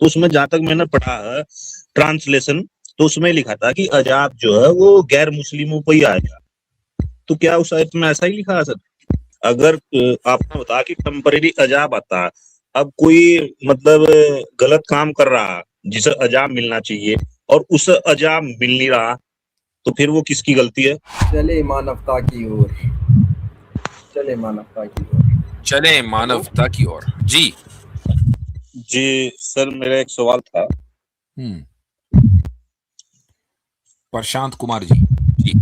तो उसमें जहां तक मैंने पढ़ा है ट्रांसलेशन, तो उसमें लिखा था कि अजाब जो है वो गैर मुस्लिमों पर ही आएगा। तो क्या उस आयत में ऐसा ही लिखा है सर? अगर आपने बताया कि टेम्परेरी अजाब आता है, अब कोई मतलब गलत काम कर रहा है जिसे अजाब मिलना चाहिए और उसे अजाब मिल नहीं रहा, तो फिर वो किसकी गलती है? चले मानवता की ओर, चले मानवता की ओर, चले मानवता की ओर। जी जी सर, मेरा एक सवाल था। प्रशांत कुमार जी। जी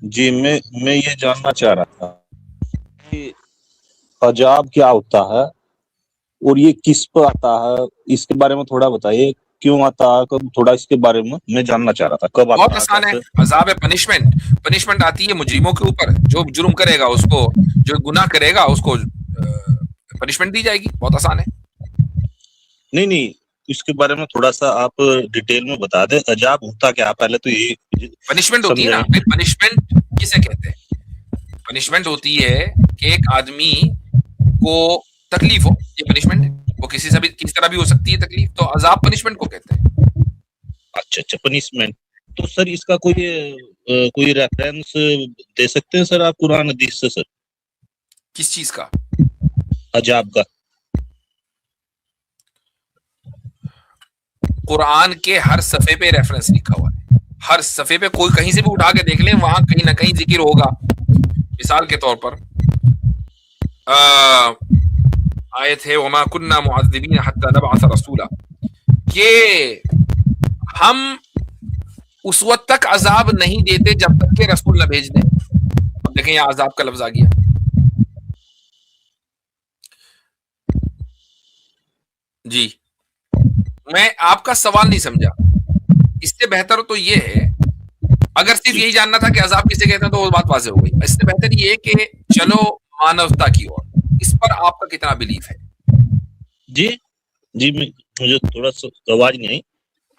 जी मैं ये जानना चाह रहा था कि अजाब क्या होता है और ये किस पर आता है, इसके बारे में थोड़ा बताइए। क्यों आता है, कब, थोड़ा इसके बारे में मैं जानना चाह रहा था, कब आता बहुत है, आसान है। कैसे? अजाब है पनिशमेंट। पनिशमेंट आती है मुजरिमों के ऊपर, जो जुर्म करेगा उसको, जो गुनाह करेगा उसको पनिशमेंट दी जाएगी। बहुत आसान है। नहीं, इसके बारे में थोड़ा सा आप डिटेल में बता दें, अजाब होता क्या है, पहले तो ये पनिशमेंट होती है ना, फिर पनिशमेंट किसे कहते हैं? पनिशमेंट होती है कि एक आदमी को तकलीफ हो, ये पनिशमेंट है। वो किसी से भी, किस तरह भी हो सकती है तकलीफ, तो अजाब पनिशमेंट को कहते हैं। अच्छा, पनिशमेंट। तो सर इसका कोई रेफरेंस दे सकते हैं सर आप कुरान हदीस से सर, किस चीज का? अजाब का? कुरान के हर सफे पे रेफरेंस लिखा हुआ है। हर सफे पे कोई कहीं से भी उठा के देख लें, वहां कहीं ना कहीं जिक्र होगा। मिसाल के तौर पर आयत है वमा कुन्ना मुअज़्ज़िबीन हत्ता नबअस रसूला, कि हम उस वक्त तक अजाब नहीं देते जब तक के रसूल न भेज दें। अब देखें यहां अजाब का लफ्ज आ गया। जी, मैं आपका सवाल नहीं समझा। इससे बेहतर तो ये है, अगर सिर्फ यही जानना था कि अजाब किसे कहते हैं तो वो बात वाज़ेह हो गई। इससे बेहतर ये है कि चलो मानवता की ओर, इस पर आपका कितना बिलीफ है? जी मुझे थोड़ा सा आवाज नहीं आई।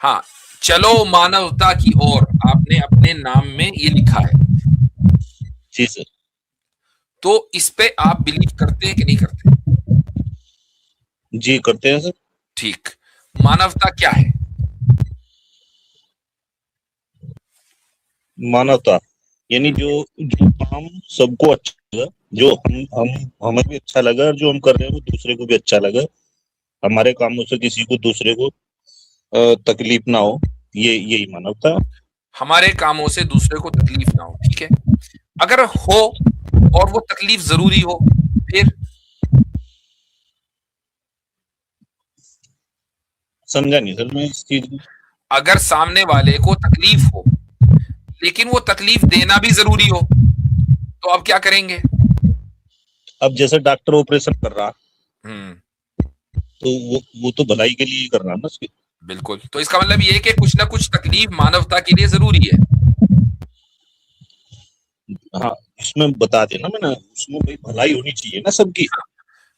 हाँ, चलो मानवता की ओर आपने अपने नाम में ये लिखा है। जी सर। तो इस पे आप बिलीव करते हैं कि नहीं करते? जी करते हैं सर। ठीक। मानवता क्या है? मानवता यानी जो काम सबको अच्छा लगे, जो हमें भी अच्छा लगे और जो हम कर रहे हैं वो दूसरे को भी अच्छा लगे, हमारे कामों से किसी को दूसरे को तकलीफ ना हो, यही मानवता है। हमारे कामों से दूसरे को तकलीफ ना हो, ठीक है। अगर हो और वो तकलीफ जरूरी हो, फिर? समझा नहीं सर मैं इस चीज को। अगर सामने वाले को तकलीफ हो लेकिन वो तकलीफ देना भी जरूरी हो, तो अब क्या करेंगे? अब जैसे डॉक्टर ऑपरेशन कर रहा, तो वो तो भलाई के लिए ही कर रहा है ना उसकी। बिल्कुल। तो इसका मतलब ये है कि कुछ ना कुछ तकलीफ मानवता के लिए जरूरी है। हाँ, इसमें बता देना मैंने, उसमें भाई भलाई होनी चाहिए ना सबकी।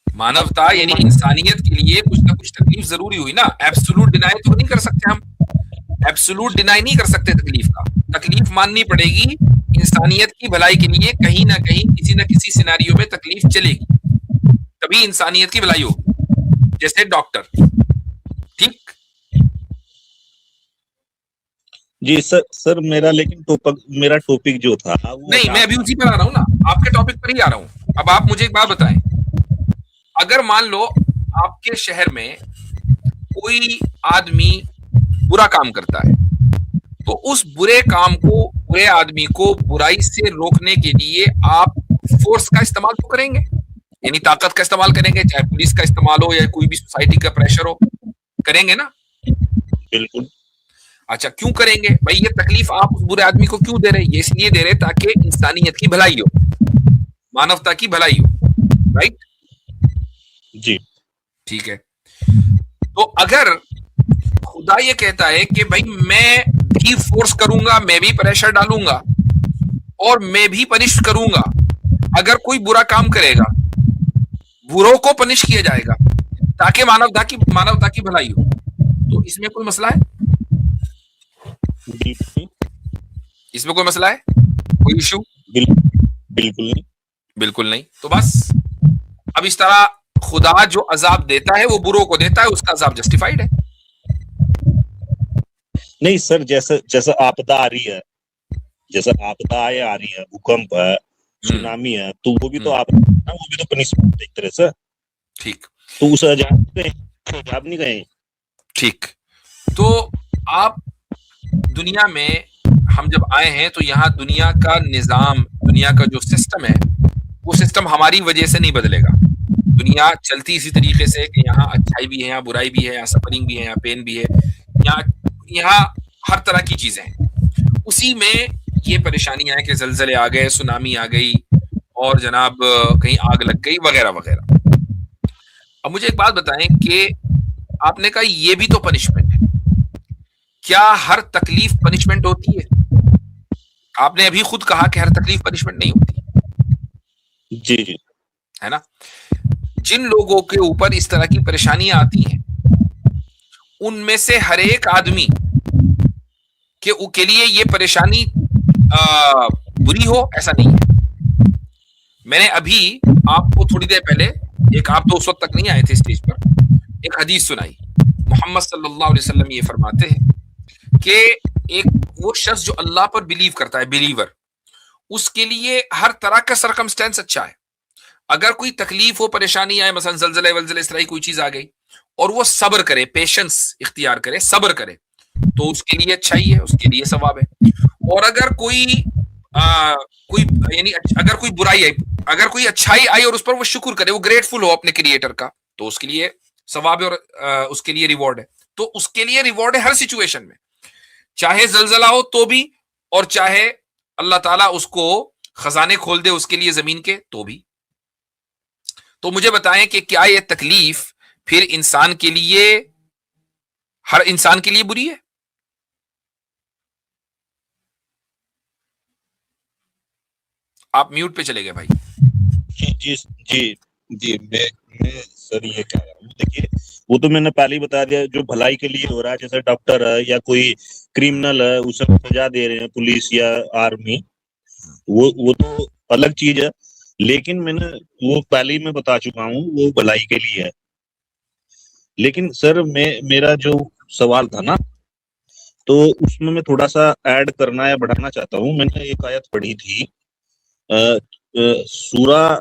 मानवता यानी इंसानियत के लिए कुछ ना कुछ तकलीफ जरूरी हुई ना। एब्सोल्यूट डिनाई तो नहीं कर सकते हम, एब्सोल्यूट डिनाई नहीं कर सकते तकलीफ का। तकलीफ माननी पड़ेगी। इंसानियत की भलाई के लिए कहीं ना कहीं किसी ना किसी सिनेरियो में तकलीफ चलेगी, तभी इंसानियत की भलाई होगी। जैसे डॉक्टर, ठीक? जी सर मेरा टॉपिक जो था वो नहीं, मैं अभी उसी पर आ रहा हूं ना, आपके टॉपिक पर ही आ रहा हूं। अब आप मुझे एक बात बताएं, अगर मान लो आपके शहर में कोई आदमी बुरा काम करता है, तो उस बुरे काम को, बुरे आदमी को बुराई से रोकने के लिए आप फोर्स का इस्तेमाल तो करेंगे, यानी ताकत का इस्तेमाल करेंगे, चाहे पुलिस का इस्तेमाल हो या कोई भी सोसाइटी का प्रेशर हो, करेंगे ना? बिल्कुल। अच्छा, क्यों करेंगे भाई? ये तकलीफ आप उस बुरे आदमी को क्यों दे रहे हैं? ये इसलिए दे रहे हैं ताकि इंसानियत की भलाई हो, मानवता की भलाई हो, राइट? जी ठीक है। तो अगर खुदा ये कहता है कि भाई मैं भी फोर्स करूंगा, मैं भी प्रेशर डालूंगा और मैं भी पनिश करूंगा, अगर कोई बुरा काम करेगा बुरों को पनिश किया जाएगा ताकि मानवता की भलाई हो, तो इसमें कोई मसला है? इसमें कोई मसला है? कोई इशू? बिल्कुल नहीं। बिल्कुल नहीं। तो बस अब इस तरह खुदा जो अजाब देता है वो बुरों को देता है, उसका अजाब जस्टिफाइड है। नहीं सर, जैसे जैसे आपदा आ रही है, जैसे आपदाएं आ रही है, भूकंप है, सुनामी है, तो वो भी तो आपदा है ना, वो भी तो पनिशमेंट है एक तरह से। ठीक, तो उस अजाब नहीं गए। ठीक। तो आप दुनिया में हम जब आए हैं तो यहाँ दुनिया का निजाम, दुनिया का जो सिस्टम है, वो सिस्टम हमारी वजह से नहीं बदलेगा। दुनिया चलती इसी तरीके से कि यहाँ अच्छाई भी है, यहाँ बुराई भी है, यहाँ सफरिंग भी है, यहाँ पेन भी है, यहाँ यहाँ हर तरह की चीजें हैं। उसी में ये परेशानियां हैं कि जलजले आ गए, सुनामी आ गई, और जनाब कहीं आग लग गई, वगैरह वगैरह। अब मुझे एक बात बताएं कि आपने कहा ये भी तो पनिशमेंट है, क्या हर तकलीफ पनिशमेंट होती है? आपने अभी खुद कहा कि हर तकलीफ पनिशमेंट नहीं होती। जी जी, है ना? जिन लोगों के ऊपर इस तरह की परेशानियां आती हैं, उनमें से हर एक आदमी के लिए ये परेशानी बुरी हो, ऐसा नहीं है। मैंने अभी आपको थोड़ी देर पहले, एक आप तो उस वक्त तक नहीं आए थे स्टेज पर, एक हदीस सुनाई। मोहम्मद सल्लल्लाहु अलैहि वसल्लम ये फरमाते हैं कि एक वो शख्स जो अल्लाह पर बिलीव करता है, बिलीवर, उसके लिए हर तरह का सरकमस्टेंस अच्छा है। अगर कोई तकलीफ हो, परेशानी आए, मसलन जलजले वलजले इस तरह की कोई चीज आ गई, और वो सब्र करे, पेशेंस इख्तियार करे, सब्र करे, तो उसके लिए अच्छा ही है, उसके लिए सवाब है। और अगर कोई यानी अगर कोई बुराई आई, अगर कोई अच्छाई आई और उस पर वो शुक्र करे, वो ग्रेटफुल हो अपने क्रिएटर का, तो उसके लिए सवाब है और उसके लिए रिवॉर्ड है। तो उसके लिए रिवॉर्ड है हर सिचुएशन में, चाहे जलजला हो तो भी, और चाहे अल्लाह ताला उसको खजाने खोल दे उसके लिए जमीन के, तो भी। तो मुझे बताएं कि क्या ये तकलीफ फिर इंसान के लिए, हर इंसान के लिए बुरी है? आप म्यूट पे चले गए भाई। जी जी जी जी, मैं सर ये कह रहा हूँ, देखिए वो तो मैंने पहले ही बता दिया, जो भलाई के लिए हो रहा है, जैसे डॉक्टर है या कोई क्रिमिनल है, उसे सजा दे रहे हैं पुलिस या आर्मी, वो तो अलग चीज है। लेकिन मैंने वो पहले ही मैं बता चुका हूँ, वो भलाई के लिए है। लेकिन सर मेरा जो सवाल था ना, तो उसमें मैं थोड़ा सा ऐड करना या बढ़ाना चाहता हूँ। मैंने एक आयत पढ़ी थी, सूरा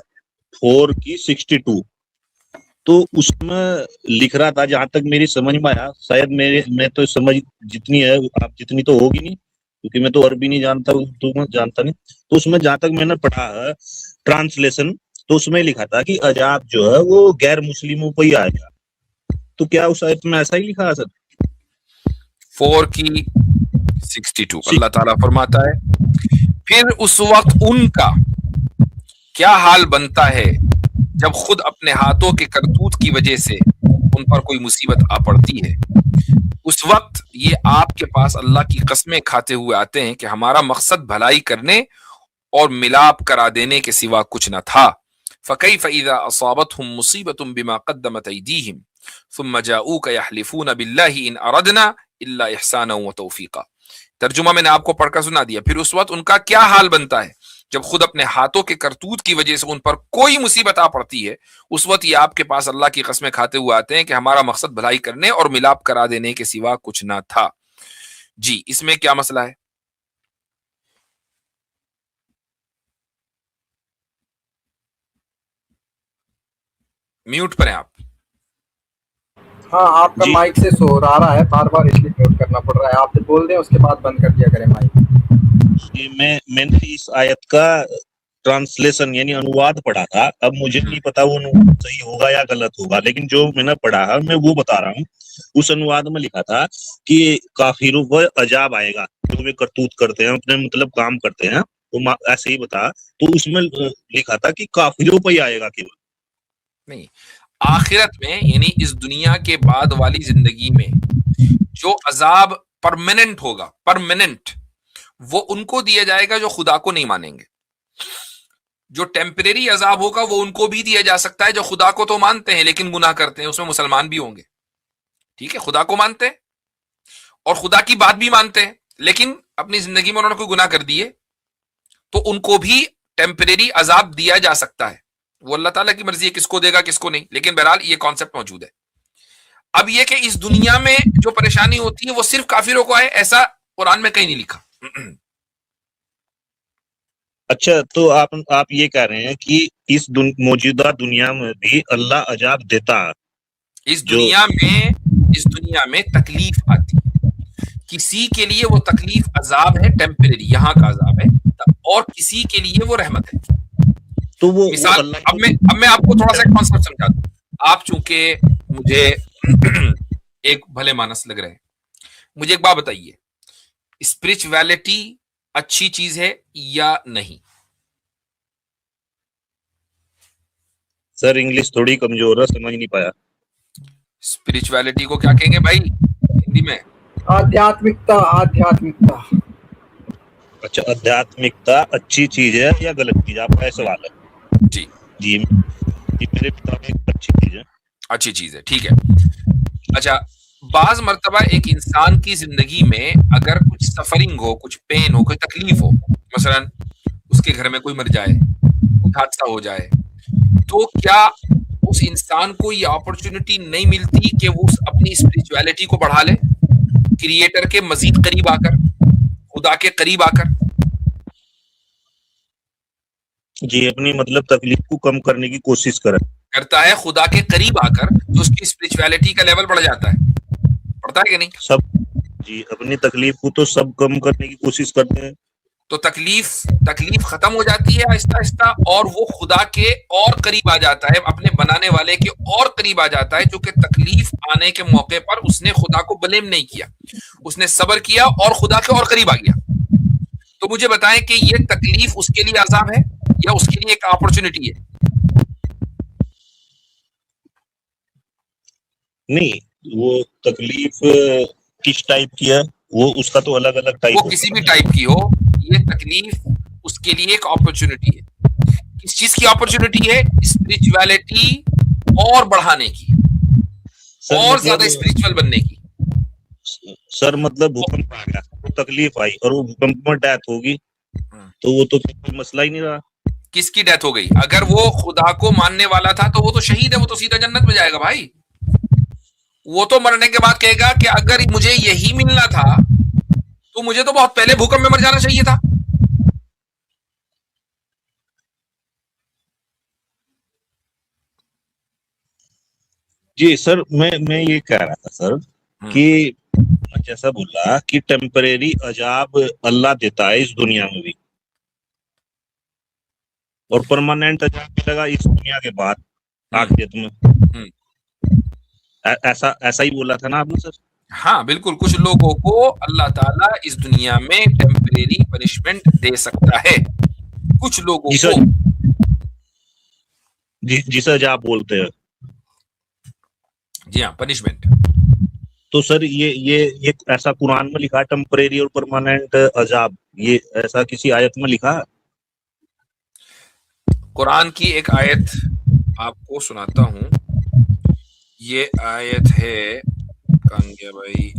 4 की 62, तो उसमें लिख रहा था, जहां तक मेरी समझ में आया, शायद मैं तो समझ जितनी है, आप जितनी तो होगी नहीं, क्योंकि मैं तो अरबी नहीं जानता, उर्दू में जानता नहीं। तो उसमें जहां तक मैंने पढ़ा है ट्रांसलेशन, तो उसमें लिखा था कि अजाब जो है वो गैर मुस्लिमों पर ही आएगा। तो क्या उस आयत में ऐसा ही लिखा है सर? 4 की 62 अल्लाह ताला फरमाता है, फिर उस वक्त उनका क्या हाल बनता है जब खुद अपने हाथों के करतूत की वजह से उन पर कोई मुसीबत आ पड़ती है। उस वक्त ये आपके पास अल्लाह की कस्में खाते हुए आते हैं कि हमारा मकसद भलाई करने और मिलाप करा देने के सिवा कुछ न था। फ़कैफ़ इज़ा असाबतहुम मुसीबतुम बिमा क़द्दमत अयदीहिम सुम्मा जाऊका यहलिफून बिल्लाहि इन अरदना इल्ला इहसानन व तौफीका। तर्जुमा मैंने आपको पढ़कर सुना दिया। फिर उस वक्त उनका क्या हाल बनता है जब खुद अपने हाथों के करतूत की वजह से उन पर कोई मुसीबत आ पड़ती है। उस वक्त ये आपके पास अल्लाह की कस्में खाते हुए आते हैं कि हमारा मकसद भलाई करने और मिलाप करा देने के सिवा कुछ ना था। जी, इसमें क्या मसला है? म्यूट पर हैं आप। हाँ, आपका जी। माइक से शोर आ रहा है, बार बार इसलिए म्यूट करना पड़ रहा है। आप बोल दें, उसके बाद बंद कर दिया करें माइक। मैंने इस आयत का ट्रांसलेशन यानी अनुवाद पढ़ा था। अब मुझे नहीं पता वो अनुवाद सही होगा या गलत होगा, लेकिन जो मैंने पढ़ा है मैं वो बता रहा हूँ। उस अनुवाद में लिखा था कि काफिरों पर अजाब आएगा, जो वे करतूत करते हैं, अपने मतलब काम करते हैं, तो ऐसे ही बता। तो उसमें लिखा था कि काफिरों पर ही आएगा केवल, नहीं, आखिरत में यानी इस दुनिया के बाद वाली जिंदगी में जो अजाब परमानेंट होगा, परमानेंट, वो उनको दिया जाएगा जो खुदा को नहीं मानेंगे। जो टेम्परेरी अजाब होगा वो उनको भी दिया जा सकता है जो खुदा को तो मानते हैं लेकिन गुनाह करते हैं। उसमें मुसलमान भी होंगे, ठीक है, खुदा को मानते हैं और खुदा की बात भी मानते हैं, लेकिन अपनी जिंदगी में उन्होंने कोई गुनाह कर दिए, तो उनको भी टेम्परेरी अजाब दिया जा सकता है। वो अल्लाह ताला की मर्जी है किसको देगा किसको नहीं, लेकिन बहरहाल ये कॉन्सेप्ट मौजूद है। अब ये कि इस दुनिया में जो परेशानी होती है वो सिर्फ काफिरों को है, ऐसा कुरान में कहीं नहीं लिखा। अच्छा, तो आप ये कह रहे हैं कि इस मौजूदा दुनिया में भी अल्लाह अजाब देता है। इस दुनिया में तकलीफ आती है, किसी के लिए वो तकलीफ अजाब है, टेम्परेरी, यहाँ का अजाब है, और किसी के लिए वो रहमत है। तो वो मिसाल, अल्लाह अब मैं आपको थोड़ा सा कॉन्सेप्ट समझा दूं। आप चूंकि मुझे एक भले मानस लग रहे हैं, मुझे एक बात बताइए, स्पिरिचुअलिटी अच्छी चीज है या नहीं? सर इंग्लिश थोड़ी कमजोर है, समझ नहीं पाया। स्पिरिचुअलिटी को क्या कहेंगे भाई हिंदी में? आध्यात्मिकता। आध्यात्मिकता। अच्छा, आध्यात्मिकता अच्छी चीज है या गलत चीज, आपका ये सवाल है? जी जी मेरे मुताबिक अच्छी चीज है। अच्छी चीज है, ठीक है। अच्छा, बाज मर्तबा एक इंसान की जिंदगी में अगर कुछ सफरिंग हो, कुछ पेन हो, कोई तकलीफ हो, मसलन उसके घर में कोई मर जाए, कुछ हादसा हो जाए, तो क्या उस इंसान को ये अपॉर्चुनिटी नहीं मिलती कि वो अपनी स्पिरिचुअलिटी को बढ़ा ले, क्रिएटर के मजीद करीब आकर, खुदा के करीब आकर? जी, अपनी मतलब तकलीफ को कम करने की कोशिश करता है, खुदा के करीब आकर तो उसकी स्पिरिचुअलिटी का लेवल बढ़ जाता है, बढ़ता है कि नहीं? सब जी, अपनी तकलीफ को तो सब कम करने की कोशिश करते हैं। तो तकलीफ खत्म हो जाती है आहिस्ता आहिस्ता, और वो खुदा के और करीब आ जाता है, अपने बनाने वाले के और करीब आ जाता है, क्योंकि तकलीफ आने के मौके पर उसने खुदा को ब्लेम नहीं किया, उसने सब्र किया और खुदा के और करीब आ गया। तो मुझे बताएं कि ये तकलीफ उसके लिए अजाब है या उसके लिए एक अपॉर्चुनिटी है? नहीं, वो तकलीफ किस टाइप की है, वो उसका तो अलग अलग टाइप, वो किसी भी टाइप की हो, ये तकलीफ उसके लिए एक अपॉर्चुनिटी है। किस चीज की अपॉर्चुनिटी है? स्पिरिचुअलिटी और बढ़ाने की, और ज्यादा स्पिरिचुअल बनने की। सर मतलब भूकंप आ गया, तो तकलीफ आई और वो भूकंप में डेथ होगी, तो वो तो कोई मसला ही नहीं रहा। किसकी डेथ हो गई? अगर वो खुदा को मानने वाला था तो वो तो शहीद है, वो तो सीधा जन्नत में जाएगा भाई। वो तो मरने के बाद कहेगा कि अगर मुझे यही मिलना था तो मुझे तो बहुत पहले भूकंप में मर जाना चाहिए था। जी सर, मैं ये कह रहा था सर कि जैसा बोला कि टेम्परेरी अजाब अल्लाह देता है इस दुनिया में भी, और परमानेंट अजाब मिलेगा इस दुनिया के बाद आखिरत में। ऐसा ही बोला था ना आपने सर? हाँ बिल्कुल, कुछ लोगों को अल्लाह ताला इस दुनिया में टेम्परेरी पनिशमेंट दे सकता है, कुछ लोगों को जिसे अजाब बोलते हैं। जी हाँ, पनिशमेंट। तो सर ये ऐसा कुरान में लिखा है टेम्परेरी और परमानेंट अजाब, ये ऐसा किसी आयत में लिखा है? कुरान की एक आयत आपको सुनाता हूं, ये आयत है कांग्या भाई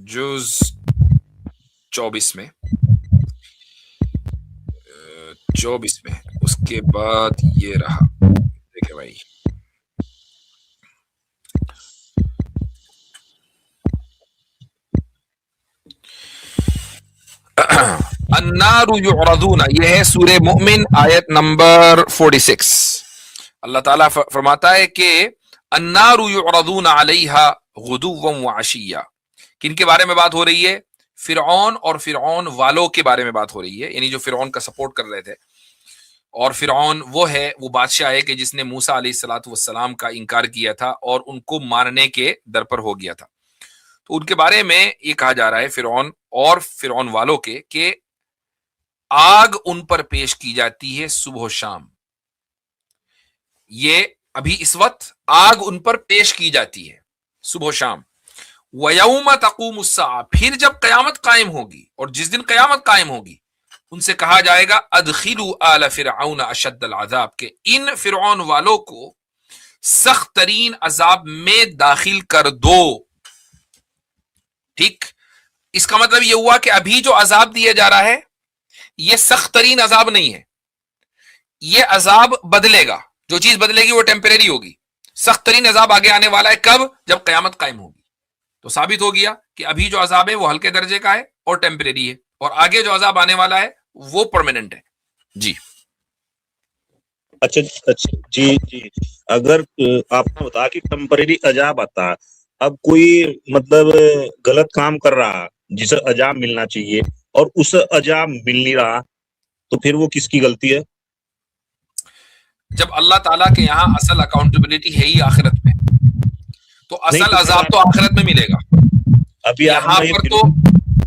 जुज 24 में, 24 में, उसके बाद ये रहा, देखिए भाई, अन्नारु युअरदूना, ये है सूरे मुमिन आयत नंबर 46। अल्लाह ताला फरमाता है कि अन्नारु युअरदूना अलैहा गुदुव्वन व अशिया। किनके बारे में बात हो रही है? फिरौन और फिरौन वालों के बारे में बात हो रही है, यानी जो फिरौन का सपोर्ट कर रहे थे। और फिरौन वो बादशाह है कि जिसने मूसा अलैहिस्सलातु वस्सलाम का इनकार किया था और उनको मारने के दर पर हो गया था। तो उनके बारे में ये कहा जा रहा है, फिरौन और फिरौन वालों के आग उन पर पेश की जाती है सुबह शाम। ये अभी इस वक्त आग उन पर पेश की जाती है सुबह शाम। वयौम तक़ूमुस्साअ, फिर जब कयामत कायम होगी, और जिस दिन कयामत कायम होगी उनसे कहा जाएगा अदखिलू आल फिरऔन अशद्दल अज़ाब, के इन फिरौन वालों को सख्त तरीन अजाब में दाखिल कर दो। ठीक, इसका मतलब यह हुआ कि अभी जो अजाब दिया जा रहा है ये सख्त तरीन अजाब नहीं है, ये अजाब बदलेगा, जो चीज बदलेगी वो टेम्परेरी होगी। सख्त तरीन अजाब आगे आने वाला है, कब? जब कयामत कायम होगी। तो साबित हो गया कि अभी जो अजाब है वो हल्के दर्जे का है और टेम्परेरी है, और आगे जो अजाब आने वाला है वो परमानेंट है। जी अच्छा अच्छा, जी जी। अगर आपने बताया कि टेम्परेरी अजाब आता है, अब कोई मतलब गलत काम कर रहा जिसे अजाब मिलना चाहिए और उसे अजाब मिल नहीं रहा, तो फिर वो किसकी गलती है? जब अल्लाह ताला के यहाँ असल अकाउंटेबिलिटी है ही आखिरत में, तो नहीं असल तो अजाब तो आखिरत में मिलेगा। अभी यहाँ आपने पर तो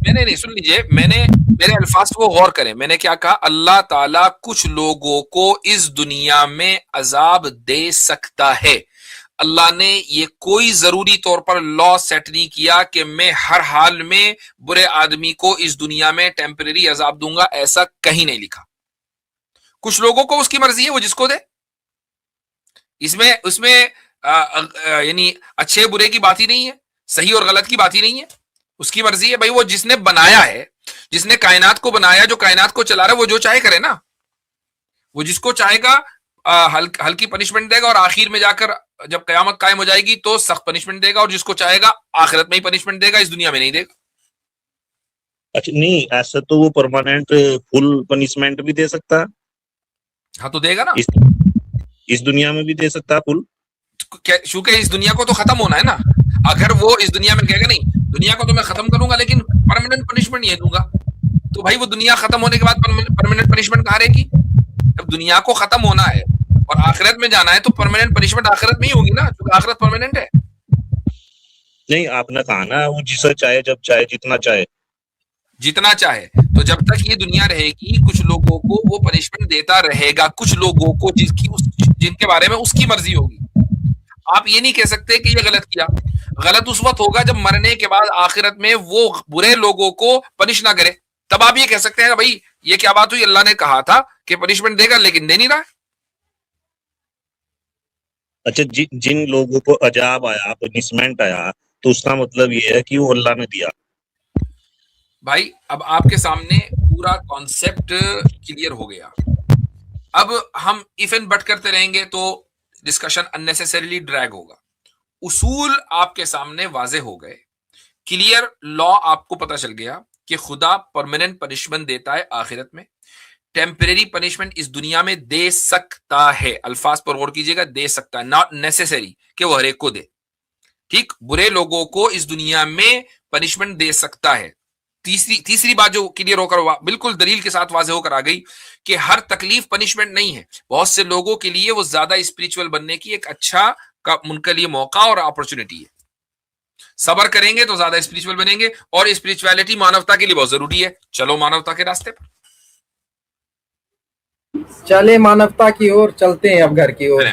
मैंने नहीं, सुन लीजिए, मैंने मेरे अल्फाज को गौर करें, मैंने क्या कहा? अल्लाह ताला कुछ लोगों को इस दुनिया में अजाब दे सकता है। अल्लाह ने ये कोई जरूरी तौर पर लॉ सेट नहीं किया कि मैं हर हाल में बुरे आदमी को इस दुनिया में टेम्परेरी अजाब दूंगा, ऐसा कहीं नहीं लिखा। कुछ लोगों को उसकी मर्जी है, वो जिसको दे। इसमें उसमें यानी अच्छे बुरे की बात ही नहीं है, सही और गलत की बात ही नहीं है, उसकी मर्जी है भाई। वो जिसने बनाया है, जिसने कायनात को बनाया, जो कायनात को चला रहा है, वो जो चाहे करे ना। वो जिसको चाहेगा हल्की पनिशमेंट देगा और आखिर में जाकर जब कयामत कायम हो जाएगी तो सख्त पनिशमेंट देगा, और जिसको चाहेगा आखिरत में ही पनिशमेंट देगा, इस दुनिया में नहीं देगा। अच्छा नहीं, ऐसा तो वो परमानेंट फुल पनिशमेंट भी दे सकता है। हाँ तो देगा ना, इस दुनिया में भी दे सकता है फुल, क्योंकि इस दुनिया को तो खत्म होना है ना। अगर वो इस दुनिया में कहेगा नहीं दुनिया को तो मैं खत्म करूंगा लेकिन परमानेंट पनिशमेंट नहीं दूंगा, तो भाई वो दुनिया खत्म होने के बाद परमानेंट पनिशमेंट कहां रहेगी? जब दुनिया को खत्म होना है और आखिरत में जाना है तो परमानेंट पनिशमेंट आखिरत में ही होगी ना, क्योंकि आखिरत परमानेंट है। नहीं आपने कहा ना वो जिसे चाहे जब चाहे जितना चाहे, जितना चाहे। तो जब तक ये दुनिया रहेगी कुछ लोगों को वो पनिशमेंट देता रहेगा, कुछ लोगों को जिनके बारे में उसकी मर्जी होगी। आप ये नहीं कह सकते कि ये गलत किया। गलत उस वक्त होगा जब मरने के बाद आखिरत में वो बुरे लोगों को पनिश ना करे, तब आप ये कह सकते हैं भाई ये क्या बात हुई, अल्लाह ने कहा था कि पनिशमेंट देगा लेकिन दे नहीं रहा है। अच्छा जिन लोगों को अजाब आया, पनिशमेंट आया, तो उसका मतलब ये है कि वो अल्लाह ने दिया। भाई अब आपके सामने पूरा कॉन्सेप्ट क्लियर हो गया। अब हम इफ एंड बट करते रहेंगे तो डिस्कशन अननेसेसरीली ड्रैग होगा। उसूल आपके सामने वाजे हो गए, क्लियर लॉ आपको पता चल गया कि खुदा परमानेंट पनिशमेंट देता है आखिरत में, टेम्परेरी पनिशमेंट इस दुनिया में दे सकता है। अल्फाज पर गौर कीजिएगा, दे सकता है, नॉट नेसेसरी कि वो हर एक को दे। ठीक, बुरे लोगों को इस दुनिया में पनिशमेंट दे सकता है। तीसरी बात जो क्लियर होकर बिल्कुल दलील के साथ वाजे होकर आ गई कि हर तकलीफ पनिशमेंट नहीं है। बहुत से लोगों के लिए वो ज्यादा स्पिरिचुअल बनने की एक अच्छा का उनके लिए मौका और अपॉर्चुनिटी है। सबर करेंगे तो ज्यादा स्पिरिचुअल बनेंगे, और स्पिरिचुअलिटी मानवता के लिए बहुत जरूरी है। चलो मानवता के रास्ते पर चले, मानवता की ओर चलते हैं अब घर की ओर।